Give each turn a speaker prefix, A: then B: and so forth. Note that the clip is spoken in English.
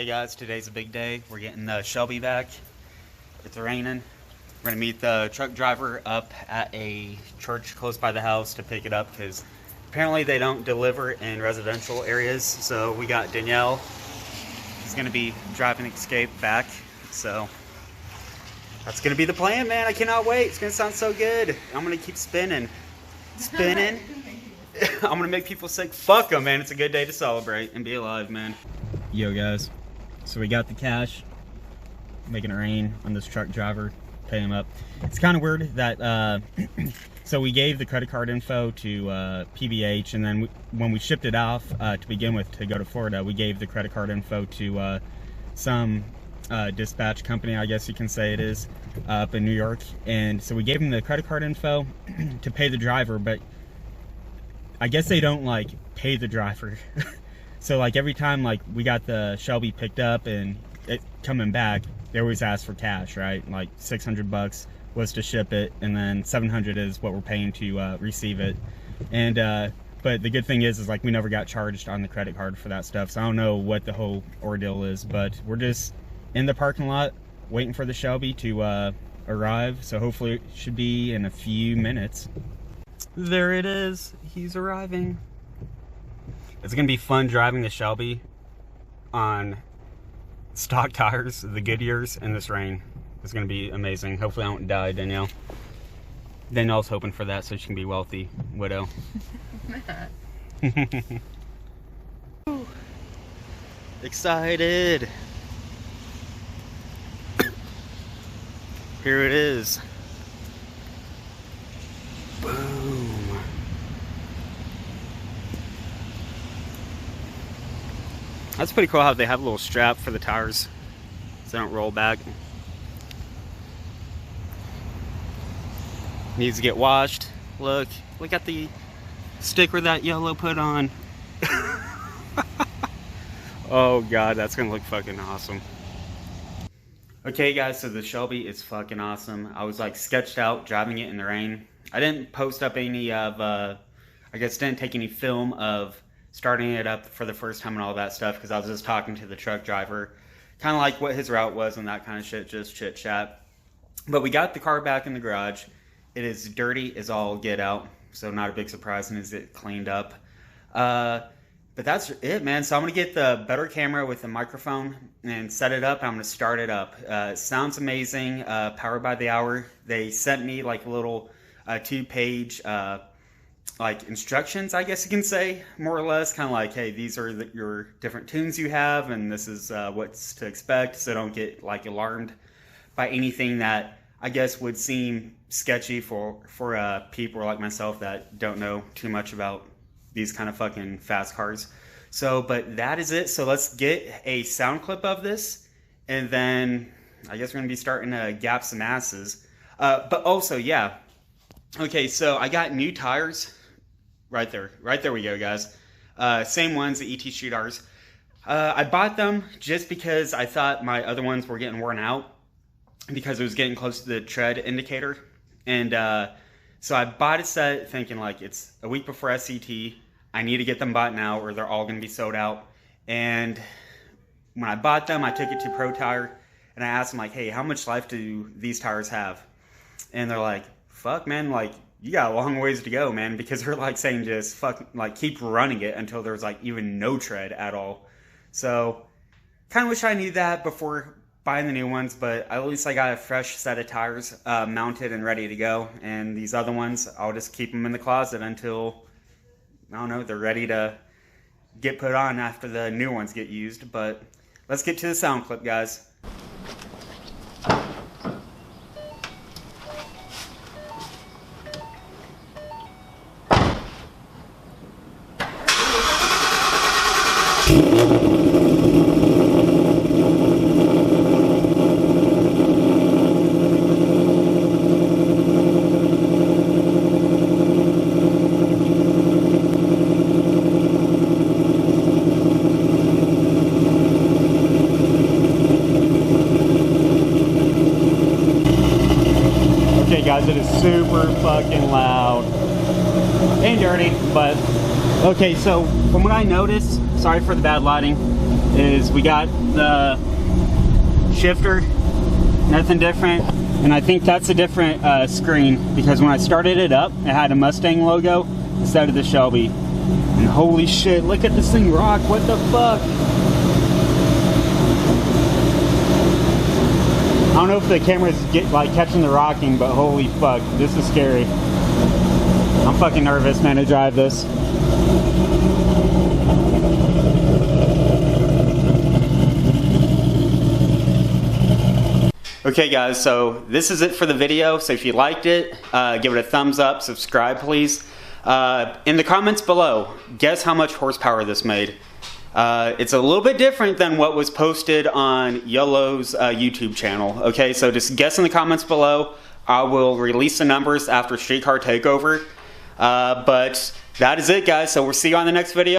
A: Hey guys, today's a big day. We're getting Shelby back. It's raining. We're gonna meet the truck driver up at a church close by the house to pick it up because apparently they don't deliver in residential areas. So we got Danielle. She's gonna be driving Escape back. So that's gonna be the plan, man. I cannot wait. It's gonna sound so good. I'm gonna keep spinning. I'm gonna make people sick. Fuck them, man. It's a good day to celebrate and be alive, man. Yo, guys. So we got the cash. Making it rain on this truck driver. Pay him up. It's kind of weird that, so we gave the credit card info to PBH, and then when we shipped it off to begin with to go to Florida, we gave the credit card info to some dispatch company, I guess you can say it is, up in New York. And so we gave him the credit card info to pay the driver, but I guess they don't like pay the driver. So like every time like we got the Shelby picked up and it coming back, they always ask for cash, right? Like $600 was to ship it, and then $700 is what we're paying to receive it. And but the good thing is like we never got charged on the credit card for that stuff. So I don't know what the whole ordeal is, but we're just in the parking lot waiting for the Shelby to arrive. So hopefully it should be in a few minutes. There it is. He's arriving. It's gonna be fun driving the Shelby on stock tires, the Goodyears, in this rain. It's gonna be amazing. Hopefully I don't die, Danielle. Danielle's hoping for that so she can be wealthy widow. Excited. Here it is. Boom. That's pretty cool how they have a little strap for the tires so they don't roll back. Needs to get washed. Look at the sticker that yellow put on. Oh god, that's gonna look fucking awesome. Okay guys, so the Shelby is fucking awesome. I was like sketched out driving it in the rain. I didn't post up any of, I guess didn't take any film of starting it up for the first time and all that stuff because I was just talking to the truck driver. Kind of like what his route was and that kind of shit, just chit chat. But we got the car back in the garage. It is dirty as all get out, so not a big surprise and is it cleaned up. But that's it, man. So I'm going to get the better camera with the microphone and set it up. I'm going to start it up. It sounds amazing. Powered by the hour. They sent me like a little 2-page like instructions, I guess you can say, more or less. Kind of like, hey, these are your different tunes you have, and this is what's to expect. So don't get like alarmed by anything that I guess would seem sketchy for people like myself that don't know too much about these kind of fucking fast cars. So, but that is it. So let's get a sound clip of this, and then I guess we're gonna be starting to gap some asses. But also, yeah. Okay, so I got new tires. Right there we go, guys. Same ones, the ET Street R's. I bought them just because I thought my other ones were getting worn out because it was getting close to the tread indicator. And so I bought a set thinking like it's a week before SCT. I need to get them bought now or they're all going to be sold out. And when I bought them, I took it to Pro Tire and I asked them like, hey, how much life do these tires have? And they're like, fuck, man, like, you got a long ways to go, man, because they're like saying just fuck, like keep running it until there's like even no tread at all. So kind of wish I knew that before buying the new ones, but at least I got a fresh set of tires mounted and ready to go. And these other ones, I'll just keep them in the closet until, I don't know, they're ready to get put on after the new ones get used. But let's get to the sound clip, guys. Okay guys, it is super fucking loud and dirty, but okay, so from what I noticed, sorry for the bad lighting, is we got the shifter, nothing different. And I think that's a different screen, because when I started it up, it had a Mustang logo instead of the Shelby. And holy shit, look at this thing rock, what the fuck? I don't know if the camera's catching the rocking, but holy fuck, this is scary. I'm fucking nervous, man, to drive this. Okay guys, so this is it for the video. So if you liked it, give it a thumbs up, subscribe please. In the comments below, guess how much horsepower this made. It's a little bit different than what was posted on YOLO's YouTube channel. Okay, so just guess in the comments below. I will release the numbers after Streetcar Takeover. But that is it guys, so we'll see you on the next video.